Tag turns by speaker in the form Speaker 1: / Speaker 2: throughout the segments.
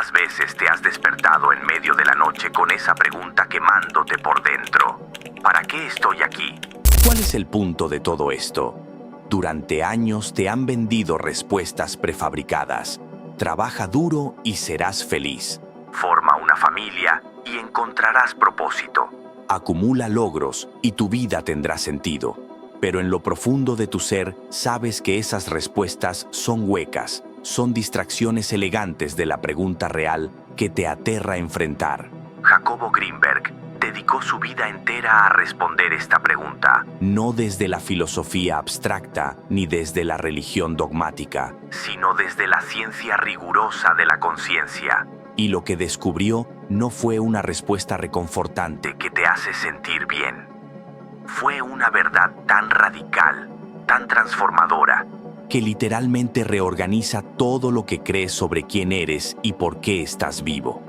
Speaker 1: ¿Cuántas veces te has despertado en medio de la noche con esa pregunta quemándote por dentro? ¿Para qué estoy aquí?
Speaker 2: ¿Cuál es el punto de todo esto? Durante años te han vendido respuestas prefabricadas. Trabaja duro y serás feliz.
Speaker 1: Forma una familia y encontrarás propósito.
Speaker 2: Acumula logros y tu vida tendrá sentido. Pero en lo profundo de tu ser sabes que esas respuestas son huecas, son distracciones elegantes de la pregunta real que te aterra enfrentar.
Speaker 1: Jacobo Greenberg dedicó su vida entera a responder esta pregunta.
Speaker 2: No desde la filosofía abstracta ni desde la religión dogmática,
Speaker 1: sino desde la ciencia rigurosa de la conciencia.
Speaker 2: Y lo que descubrió no fue una respuesta reconfortante
Speaker 1: que te hace sentir bien. Fue una verdad tan radical, tan transformadora,
Speaker 2: que literalmente reorganiza todo lo que crees sobre quién eres y por qué estás vivo.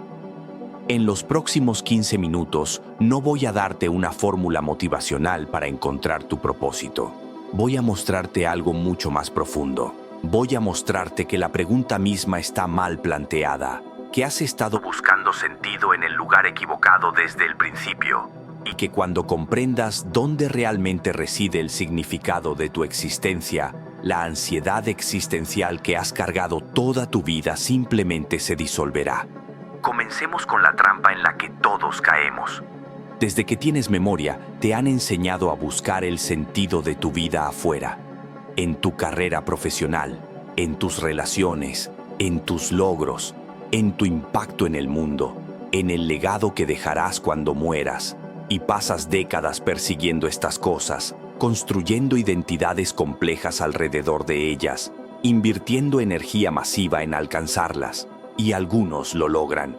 Speaker 2: En los próximos 15 minutos no voy a darte una fórmula motivacional para encontrar tu propósito. Voy a mostrarte algo mucho más profundo. Voy a mostrarte que la pregunta misma está mal planteada, que has estado
Speaker 1: buscando sentido en el lugar equivocado desde el principio.
Speaker 2: Y que cuando comprendas dónde realmente reside el significado de tu existencia, la ansiedad existencial que has cargado toda tu vida simplemente se disolverá.
Speaker 1: Comencemos con la trampa en la que todos caemos.
Speaker 2: Desde que tienes memoria, te han enseñado a buscar el sentido de tu vida afuera, en tu carrera profesional, en tus relaciones, en tus logros, en tu impacto en el mundo, en el legado que dejarás cuando mueras. Y pasas décadas persiguiendo estas cosas, construyendo identidades complejas alrededor de ellas, invirtiendo energía masiva en alcanzarlas. Y algunos lo logran.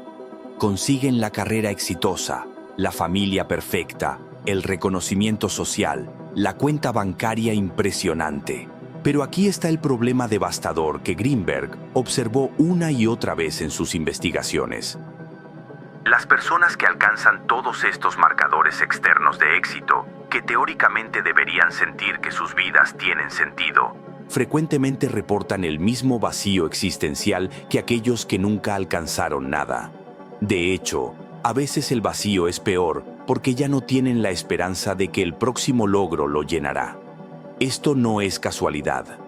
Speaker 2: Consiguen la carrera exitosa, la familia perfecta, el reconocimiento social, la cuenta bancaria impresionante. Pero aquí está el problema devastador que Greenberg observó una y otra vez en sus investigaciones.
Speaker 1: Las personas que alcanzan todos estos marcadores externos de éxito, que teóricamente deberían sentir que sus vidas tienen sentido,
Speaker 2: frecuentemente reportan el mismo vacío existencial que aquellos que nunca alcanzaron nada. De hecho, a veces el vacío es peor porque ya no tienen la esperanza de que el próximo logro lo llenará. Esto no es casualidad.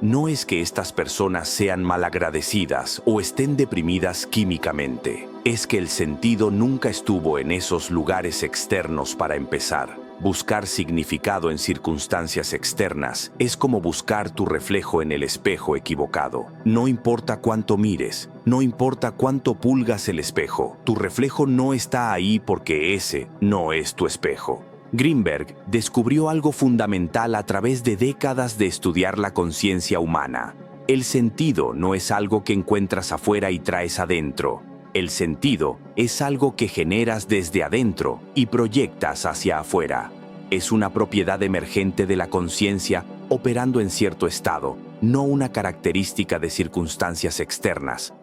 Speaker 2: No es que estas personas sean malagradecidas o estén deprimidas químicamente. Es que el sentido nunca estuvo en esos lugares externos para empezar. Buscar significado en circunstancias externas es como buscar tu reflejo en el espejo equivocado. No importa cuánto mires, no importa cuánto pulgas el espejo, tu reflejo no está ahí porque ese no es tu espejo. Greenberg descubrió algo fundamental a través de décadas de estudiar la conciencia humana. El sentido no es algo que encuentras afuera y traes adentro. El sentido es algo que generas desde adentro y proyectas hacia afuera. Es una propiedad emergente de la conciencia operando en cierto estado, no una característica de circunstancias externas.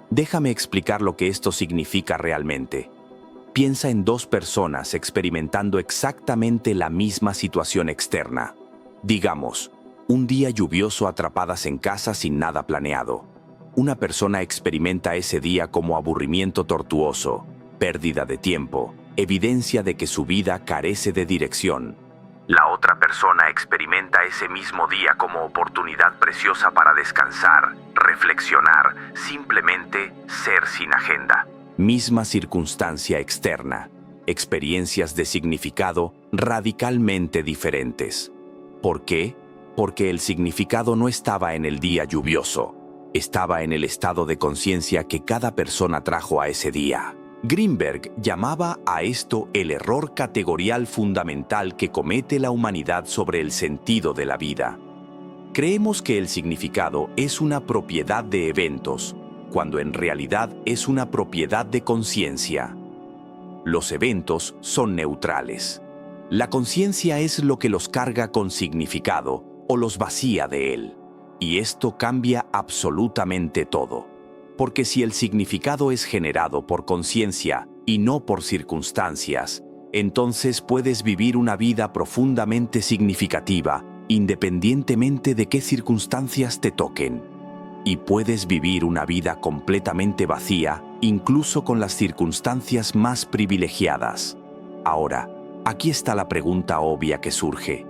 Speaker 2: Déjame explicar lo que esto significa realmente. Piensa en dos personas experimentando exactamente la misma situación externa. Digamos, un día lluvioso atrapadas en casa sin nada planeado. Una persona experimenta ese día como aburrimiento tortuoso, pérdida de tiempo, evidencia de que su vida carece de dirección.
Speaker 1: La otra persona experimenta ese mismo día como oportunidad preciosa para descansar, reflexionar, simplemente ser sin agenda.
Speaker 2: Misma circunstancia externa, experiencias de significado radicalmente diferentes. ¿Por qué? Porque el significado no estaba en el día lluvioso. Estaba en el estado de conciencia que cada persona trajo a ese día. Greenberg llamaba a esto el error categorial fundamental que comete la humanidad sobre el sentido de la vida. Creemos que el significado es una propiedad de eventos, cuando en realidad es una propiedad de conciencia. Los eventos son neutrales. La conciencia es lo que los carga con significado o los vacía de él. Y esto cambia absolutamente todo. Porque si el significado es generado por conciencia y no por circunstancias, entonces puedes vivir una vida profundamente significativa, independientemente de qué circunstancias te toquen. Y puedes vivir una vida completamente vacía incluso con las circunstancias más privilegiadas. Ahora, aquí está la pregunta obvia que surge.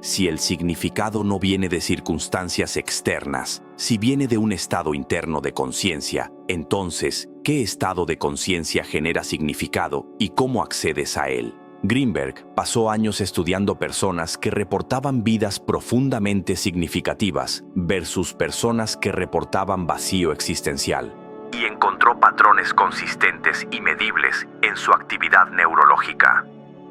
Speaker 2: Si el significado no viene de circunstancias externas, si viene de un estado interno de conciencia, entonces, ¿qué estado de conciencia genera significado y cómo accedes a él? Greenberg pasó años estudiando personas que reportaban vidas profundamente significativas versus personas que reportaban vacío existencial.
Speaker 1: Y encontró patrones consistentes y medibles en su actividad neurológica.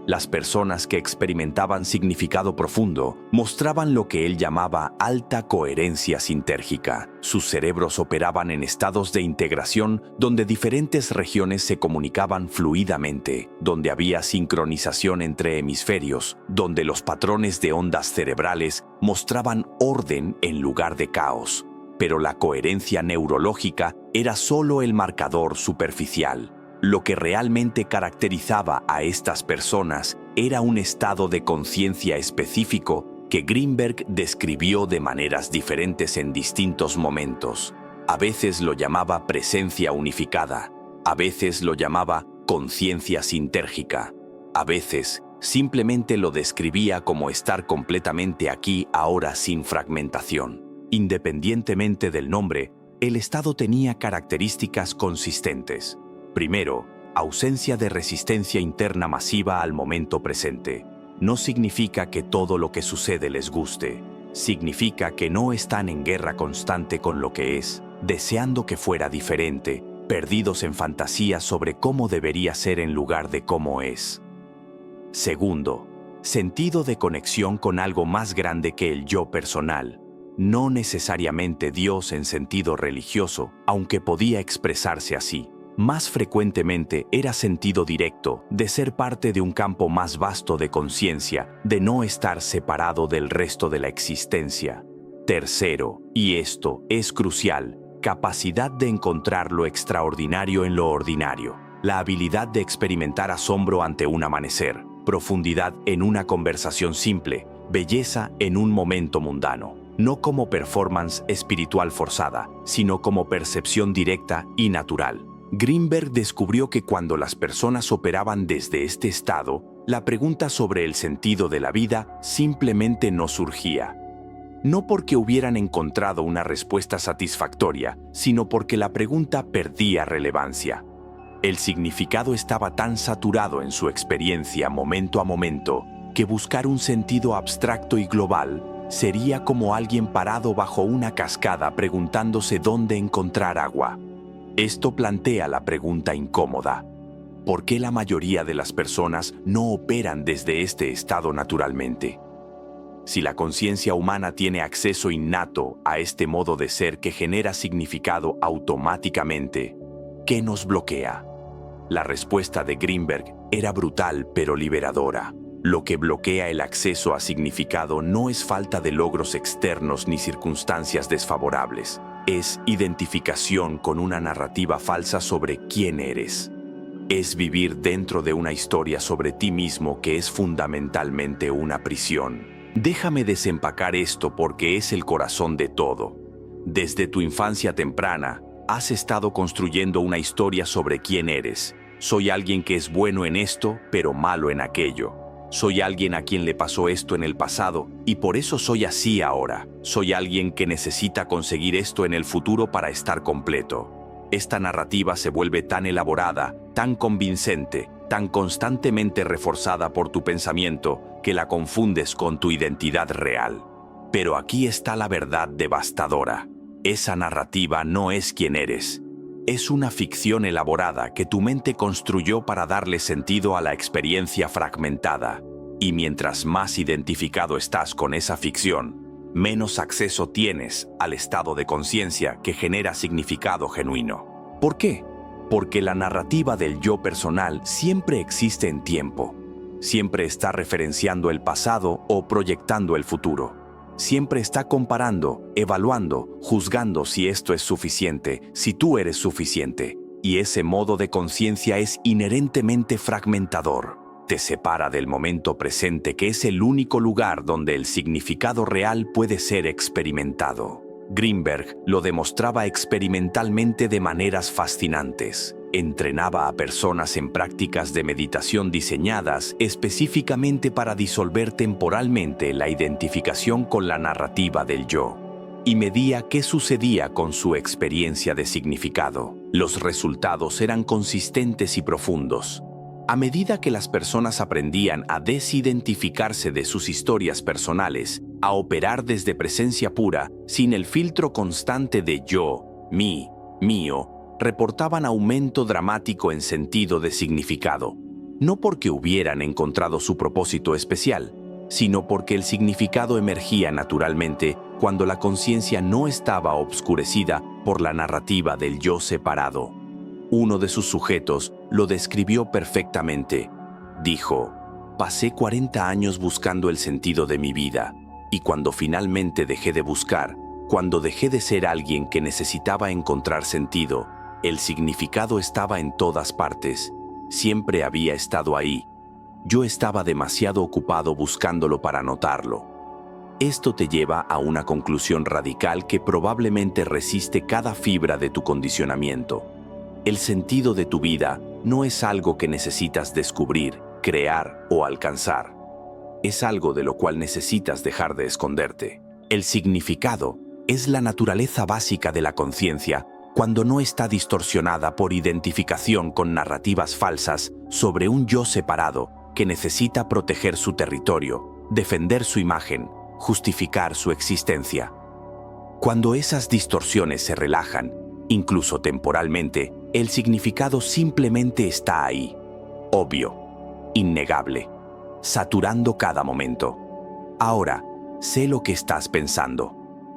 Speaker 2: Las personas que experimentaban significado profundo mostraban lo que él llamaba alta coherencia sintérgica. Sus cerebros operaban en estados de integración donde diferentes regiones se comunicaban fluidamente, donde había sincronización entre hemisferios, donde los patrones de ondas cerebrales mostraban orden en lugar de caos. Pero la coherencia neurológica era solo el marcador superficial. Lo que realmente caracterizaba a estas personas era un estado de conciencia específico que Greenberg describió de maneras diferentes en distintos momentos. A veces lo llamaba presencia unificada, a veces lo llamaba conciencia sintérgica, a veces simplemente lo describía como estar completamente aquí, ahora, sin fragmentación. Independientemente del nombre, el estado tenía características consistentes. Primero, ausencia de resistencia interna masiva al momento presente. No significa que todo lo que sucede les guste. Significa que no están en guerra constante con lo que es, deseando que fuera diferente, perdidos en fantasías sobre cómo debería ser en lugar de cómo es. Segundo, sentido de conexión con algo más grande que el yo personal. No necesariamente Dios en sentido religioso, aunque podía expresarse así. Más frecuentemente era sentido directo de ser parte de un campo más vasto de conciencia, de no estar separado del resto de la existencia. Tercero, y esto es crucial, capacidad de encontrar lo extraordinario en lo ordinario, la habilidad de experimentar asombro ante un amanecer, profundidad en una conversación simple, belleza en un momento mundano, no como performance espiritual forzada, sino como percepción directa y natural. Greenberg descubrió que cuando las personas operaban desde este estado, la pregunta sobre el sentido de la vida simplemente no surgía. No porque hubieran encontrado una respuesta satisfactoria, sino porque la pregunta perdía relevancia. El significado estaba tan saturado en su experiencia momento a momento que buscar un sentido abstracto y global sería como alguien parado bajo una cascada preguntándose dónde encontrar agua. Esto plantea la pregunta incómoda: ¿por qué la mayoría de las personas no operan desde este estado naturalmente? Si la conciencia humana tiene acceso innato a este modo de ser que genera significado automáticamente, ¿qué nos bloquea? La respuesta de Greenberg era brutal pero liberadora. Lo que bloquea el acceso a significado no es falta de logros externos ni circunstancias desfavorables. Es identificación con una narrativa falsa sobre quién eres. Es vivir dentro de una historia sobre ti mismo que es fundamentalmente una prisión. Déjame desempacar esto porque es el corazón de todo. Desde tu infancia temprana, has estado construyendo una historia sobre quién eres. Soy alguien que es bueno en esto, pero malo en aquello. Soy alguien a quien le pasó esto en el pasado y por eso soy así ahora. Soy alguien que necesita conseguir esto en el futuro para estar completo. Esta narrativa se vuelve tan elaborada, tan convincente, tan constantemente reforzada por tu pensamiento que la confundes con tu identidad real. Pero aquí está la verdad devastadora. Esa narrativa no es quien eres. Es una ficción elaborada que tu mente construyó para darle sentido a la experiencia fragmentada. Y mientras más identificado estás con esa ficción, menos acceso tienes al estado de conciencia que genera significado genuino. ¿Por qué? Porque la narrativa del yo personal siempre existe en tiempo. Siempre está referenciando el pasado o proyectando el futuro. Siempre está comparando, evaluando, juzgando si esto es suficiente, si tú eres suficiente. Y ese modo de conciencia es inherentemente fragmentador. Te separa del momento presente, que es el único lugar donde el significado real puede ser experimentado. Greenberg lo demostraba experimentalmente de maneras fascinantes. Entrenaba a personas en prácticas de meditación diseñadas específicamente para disolver temporalmente la identificación con la narrativa del yo, y medía qué sucedía con su experiencia de significado. Los resultados eran consistentes y profundos. A medida que las personas aprendían a desidentificarse de sus historias personales, a operar desde presencia pura, sin el filtro constante de yo, mí, mío, reportaban aumento dramático en sentido de significado, no porque hubieran encontrado su propósito especial, sino porque el significado emergía naturalmente cuando la conciencia no estaba obscurecida por la narrativa del yo separado. Uno de sus sujetos lo describió perfectamente. Dijo: «Pasé 40 años buscando el sentido de mi vida, y cuando finalmente dejé de buscar, cuando dejé de ser alguien que necesitaba encontrar sentido, el significado estaba en todas partes. Siempre había estado ahí. Yo estaba demasiado ocupado buscándolo para notarlo». Esto te lleva a una conclusión radical que probablemente resiste cada fibra de tu condicionamiento. El sentido de tu vida no es algo que necesitas descubrir, crear o alcanzar. Es algo de lo cual necesitas dejar de esconderte. El significado es la naturaleza básica de la conciencia cuando no está distorsionada por identificación con narrativas falsas sobre un yo separado que necesita proteger su territorio, defender su imagen, justificar su existencia. Cuando esas distorsiones se relajan, incluso temporalmente, el significado simplemente está ahí, obvio, innegable, saturando cada momento. Ahora, sé lo que estás pensando.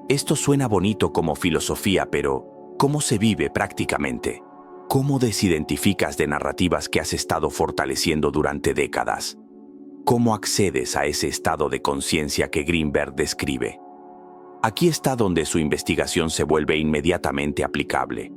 Speaker 2: Esto suena bonito como filosofía, pero ¿cómo se vive prácticamente? ¿Cómo desidentificas de narrativas que has estado fortaleciendo durante décadas? ¿Cómo accedes a ese estado de conciencia que Greenberg describe? Aquí está donde su investigación se vuelve inmediatamente aplicable.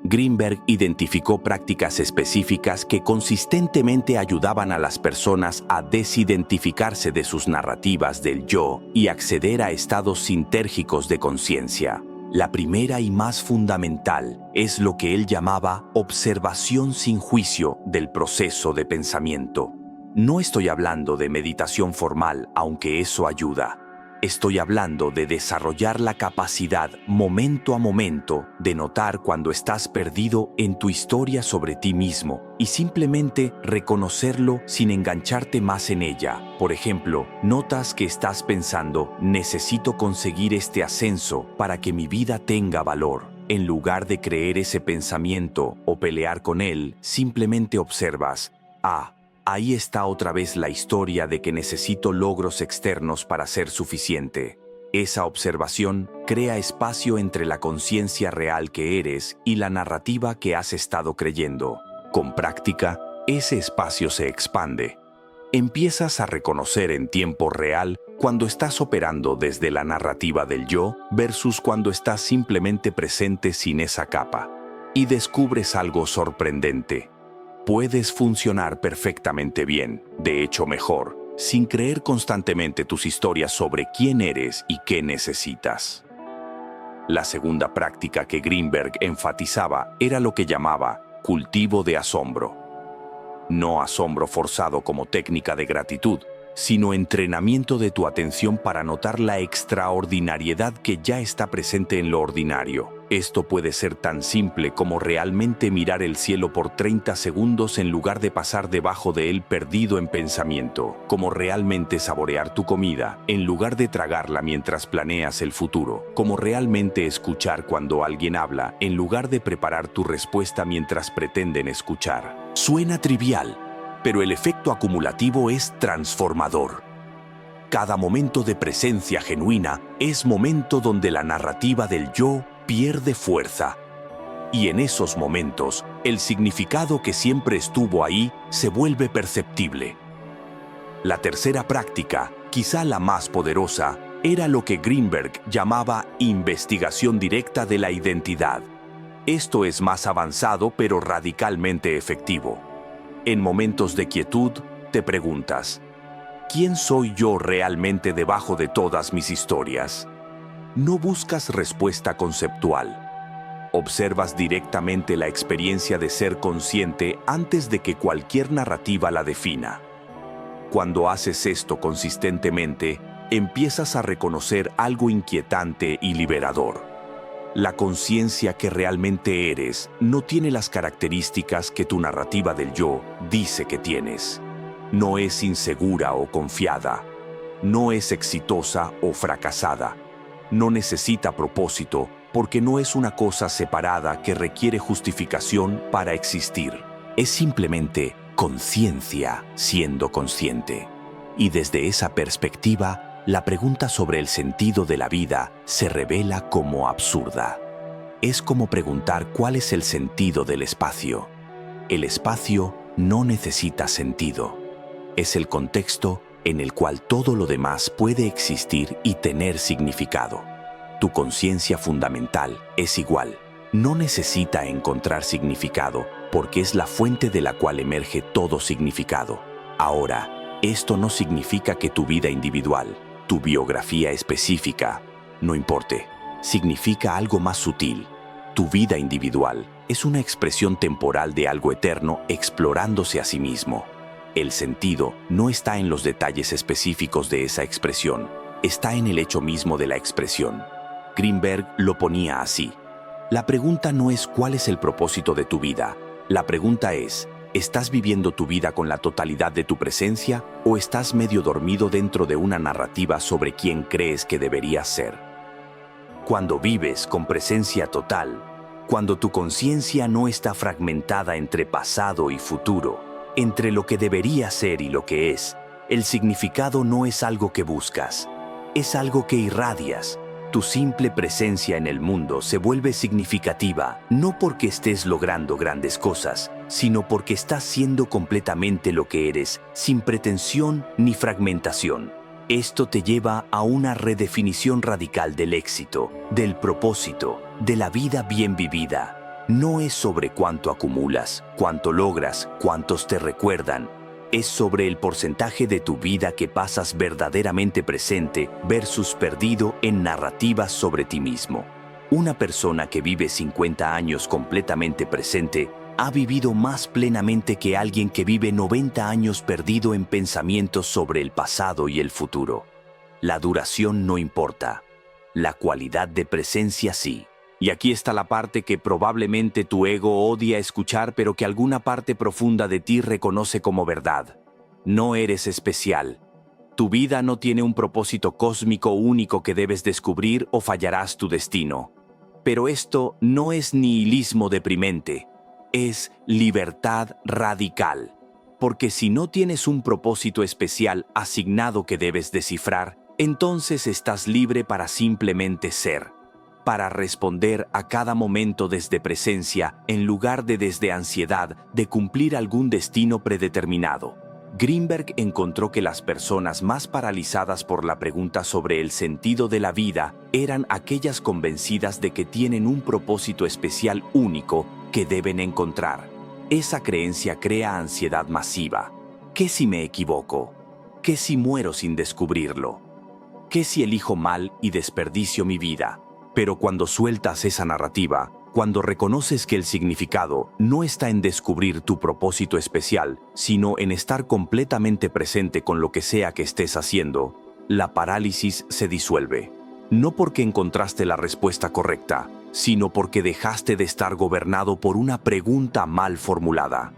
Speaker 2: Greenberg identificó prácticas específicas que consistentemente ayudaban a las personas a desidentificarse de sus narrativas del yo y acceder a estados sintérgicos de conciencia. La primera y más fundamental es lo que él llamaba observación sin juicio del proceso de pensamiento. No estoy hablando de meditación formal, aunque eso ayuda. Estoy hablando de desarrollar la capacidad, momento a momento, de notar cuando estás perdido en tu historia sobre ti mismo y simplemente reconocerlo sin engancharte más en ella. Por ejemplo, notas que estás pensando: necesito conseguir este ascenso para que mi vida tenga valor. En lugar de creer ese pensamiento o pelear con él, simplemente observas: ahí está otra vez la historia de que necesito logros externos para ser suficiente. Esa observación crea espacio entre la conciencia real que eres y la narrativa que has estado creyendo. Con práctica, ese espacio se expande. Empiezas a reconocer en tiempo real cuando estás operando desde la narrativa del yo versus cuando estás simplemente presente sin esa capa. Y descubres algo sorprendente. Puedes funcionar perfectamente bien, de hecho mejor, sin creer constantemente tus historias sobre quién eres y qué necesitas. La segunda práctica que Greenberg enfatizaba era lo que llamaba cultivo de asombro. No asombro forzado como técnica de gratitud, sino entrenamiento de tu atención para notar la extraordinariedad que ya está presente en lo ordinario. Esto puede ser tan simple como realmente mirar el cielo por 30 segundos en lugar de pasar debajo de él perdido en pensamiento, como realmente saborear tu comida en lugar de tragarla mientras planeas el futuro, como realmente escuchar cuando alguien habla en lugar de preparar tu respuesta mientras pretenden escuchar. Suena trivial, pero el efecto acumulativo es transformador. Cada momento de presencia genuina es momento donde la narrativa del yo pierde fuerza. Y en esos momentos, el significado que siempre estuvo ahí se vuelve perceptible. La tercera práctica, quizá la más poderosa, era lo que Greenberg llamaba investigación directa de la identidad. Esto es más avanzado pero radicalmente efectivo. En momentos de quietud, te preguntas: ¿quién soy yo realmente debajo de todas mis historias? No buscas respuesta conceptual. Observas directamente la experiencia de ser consciente antes de que cualquier narrativa la defina. Cuando haces esto consistentemente, empiezas a reconocer algo inquietante y liberador. La conciencia que realmente eres no tiene las características que tu narrativa del yo dice que tienes. No es insegura o confiada. No es exitosa o fracasada. No necesita propósito porque no es una cosa separada que requiere justificación para existir. Es simplemente conciencia siendo consciente. Y desde esa perspectiva, la pregunta sobre el sentido de la vida se revela como absurda. Es como preguntar cuál es el sentido del espacio. El espacio no necesita sentido. Es el contexto en el cual todo lo demás puede existir y tener significado. Tu conciencia fundamental es igual. No necesita encontrar significado porque es la fuente de la cual emerge todo significado. Ahora, esto no significa que tu vida individual, tu biografía específica, no importe. Significa algo más sutil. Tu vida individual es una expresión temporal de algo eterno explorándose a sí mismo. El sentido no está en los detalles específicos de esa expresión, está en el hecho mismo de la expresión. Greenberg lo ponía así. La pregunta no es cuál es el propósito de tu vida. La pregunta es, ¿estás viviendo tu vida con la totalidad de tu presencia o estás medio dormido dentro de una narrativa sobre quién crees que deberías ser? Cuando vives con presencia total, cuando tu conciencia no está fragmentada entre pasado y futuro, entre lo que debería ser y lo que es, el significado no es algo que buscas, es algo que irradias. Tu simple presencia en el mundo se vuelve significativa, no porque estés logrando grandes cosas, sino porque estás siendo completamente lo que eres, sin pretensión ni fragmentación. Esto te lleva a una redefinición radical del éxito, del propósito, de la vida bien vivida. No es sobre cuánto acumulas, cuánto logras, cuántos te recuerdan. Es sobre el porcentaje de tu vida que pasas verdaderamente presente versus perdido en narrativas sobre ti mismo. Una persona que vive 50 años completamente presente ha vivido más plenamente que alguien que vive 90 años perdido en pensamientos sobre el pasado y el futuro. La duración no importa, la cualidad de presencia sí. Y aquí está la parte que probablemente tu ego odia escuchar, pero que alguna parte profunda de ti reconoce como verdad. No eres especial. Tu vida no tiene un propósito cósmico único que debes descubrir o fallarás tu destino. Pero esto no es nihilismo deprimente, es libertad radical. Porque si no tienes un propósito especial asignado que debes descifrar, entonces estás libre para simplemente ser. Para responder a cada momento desde presencia en lugar de desde ansiedad de cumplir algún destino predeterminado. Greenberg encontró que las personas más paralizadas por la pregunta sobre el sentido de la vida eran aquellas convencidas de que tienen un propósito especial único que deben encontrar. Esa creencia crea ansiedad masiva. ¿Qué si me equivoco? ¿Qué si muero sin descubrirlo? ¿Qué si elijo mal y desperdicio mi vida? Pero cuando sueltas esa narrativa, cuando reconoces que el significado no está en descubrir tu propósito especial, sino en estar completamente presente con lo que sea que estés haciendo, la parálisis se disuelve. No porque encontraste la respuesta correcta, sino porque dejaste de estar gobernado por una pregunta mal formulada.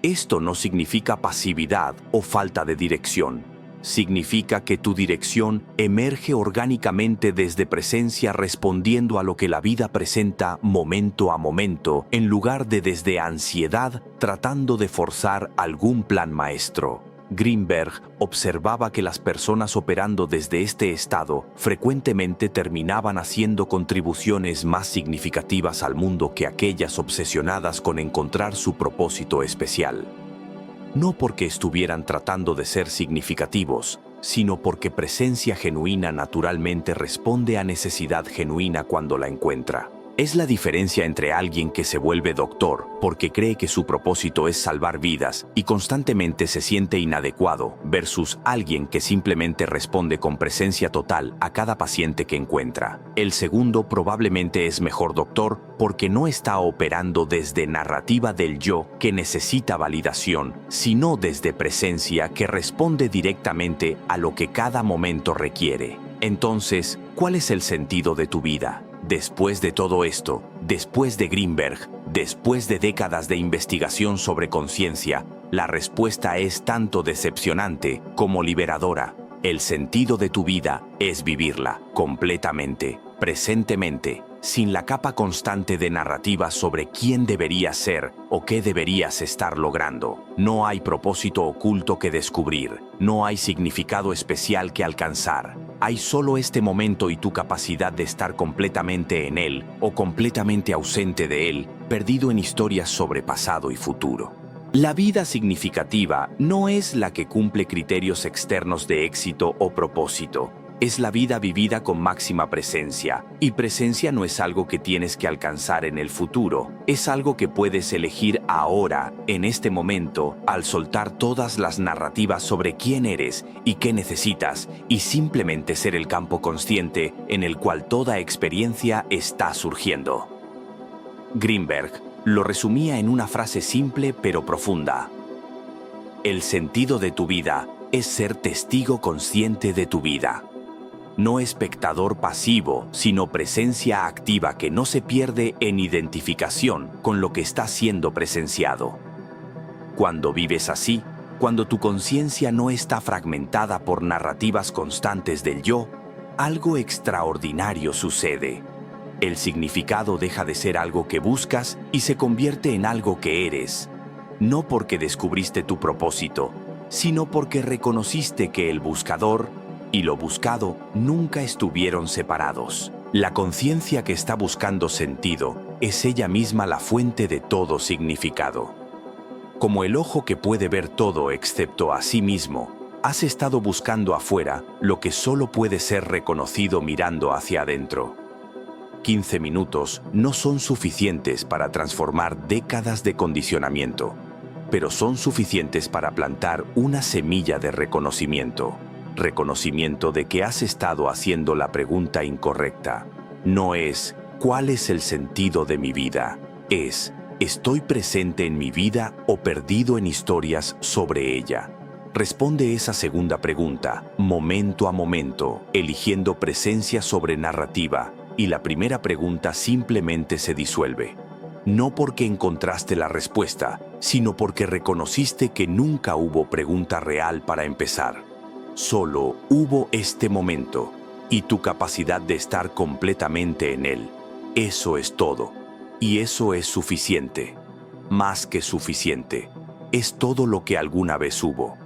Speaker 2: Esto no significa pasividad o falta de dirección. Significa que tu dirección emerge orgánicamente desde presencia respondiendo a lo que la vida presenta momento a momento, en lugar de desde ansiedad tratando de forzar algún plan maestro. Greenberg observaba que las personas operando desde este estado frecuentemente terminaban haciendo contribuciones más significativas al mundo que aquellas obsesionadas con encontrar su propósito especial. No porque estuvieran tratando de ser significativos, sino porque presencia genuina naturalmente responde a necesidad genuina cuando la encuentra. Es la diferencia entre alguien que se vuelve doctor porque cree que su propósito es salvar vidas y constantemente se siente inadecuado versus alguien que simplemente responde con presencia total a cada paciente que encuentra. El segundo probablemente es mejor doctor porque no está operando desde narrativa del yo que necesita validación, sino desde presencia que responde directamente a lo que cada momento requiere. Entonces, ¿cuál es el sentido de tu vida? Después de todo esto, después de Greenberg, después de décadas de investigación sobre conciencia, la respuesta es tanto decepcionante como liberadora. El sentido de tu vida es vivirla completamente, presentemente, sin la capa constante de narrativa sobre quién deberías ser o qué deberías estar logrando. No hay propósito oculto que descubrir, no hay significado especial que alcanzar. Hay solo este momento y tu capacidad de estar completamente en él o completamente ausente de él, perdido en historias sobre pasado y futuro. La vida significativa no es la que cumple criterios externos de éxito o propósito. Es la vida vivida con máxima presencia, y presencia no es algo que tienes que alcanzar en el futuro, es algo que puedes elegir ahora, en este momento, al soltar todas las narrativas sobre quién eres y qué necesitas, y simplemente ser el campo consciente en el cual toda experiencia está surgiendo. Greenberg lo resumía en una frase simple pero profunda. El sentido de tu vida es ser testigo consciente de tu vida. No espectador pasivo, sino presencia activa que no se pierde en identificación con lo que está siendo presenciado. Cuando vives así, cuando tu conciencia no está fragmentada por narrativas constantes del yo, algo extraordinario sucede. El significado deja de ser algo que buscas y se convierte en algo que eres. No porque descubriste tu propósito, sino porque reconociste que el buscador y lo buscado nunca estuvieron separados. La conciencia que está buscando sentido es ella misma la fuente de todo significado. Como el ojo que puede ver todo excepto a sí mismo, has estado buscando afuera lo que solo puede ser reconocido mirando hacia adentro. 15 minutos no son suficientes para transformar décadas de condicionamiento, pero son suficientes para plantar una semilla de reconocimiento. Reconocimiento de que has estado haciendo la pregunta incorrecta. No es ¿cuál es el sentido de mi vida? Es ¿estoy presente en mi vida o perdido en historias sobre ella? Responde esa segunda pregunta, momento a momento, eligiendo presencia sobre narrativa, y la primera pregunta simplemente se disuelve. No porque encontraste la respuesta, sino porque reconociste que nunca hubo pregunta real para empezar. Solo hubo este momento y tu capacidad de estar completamente en él. Eso es todo. Y eso es suficiente. Más que suficiente. Es todo lo que alguna vez hubo.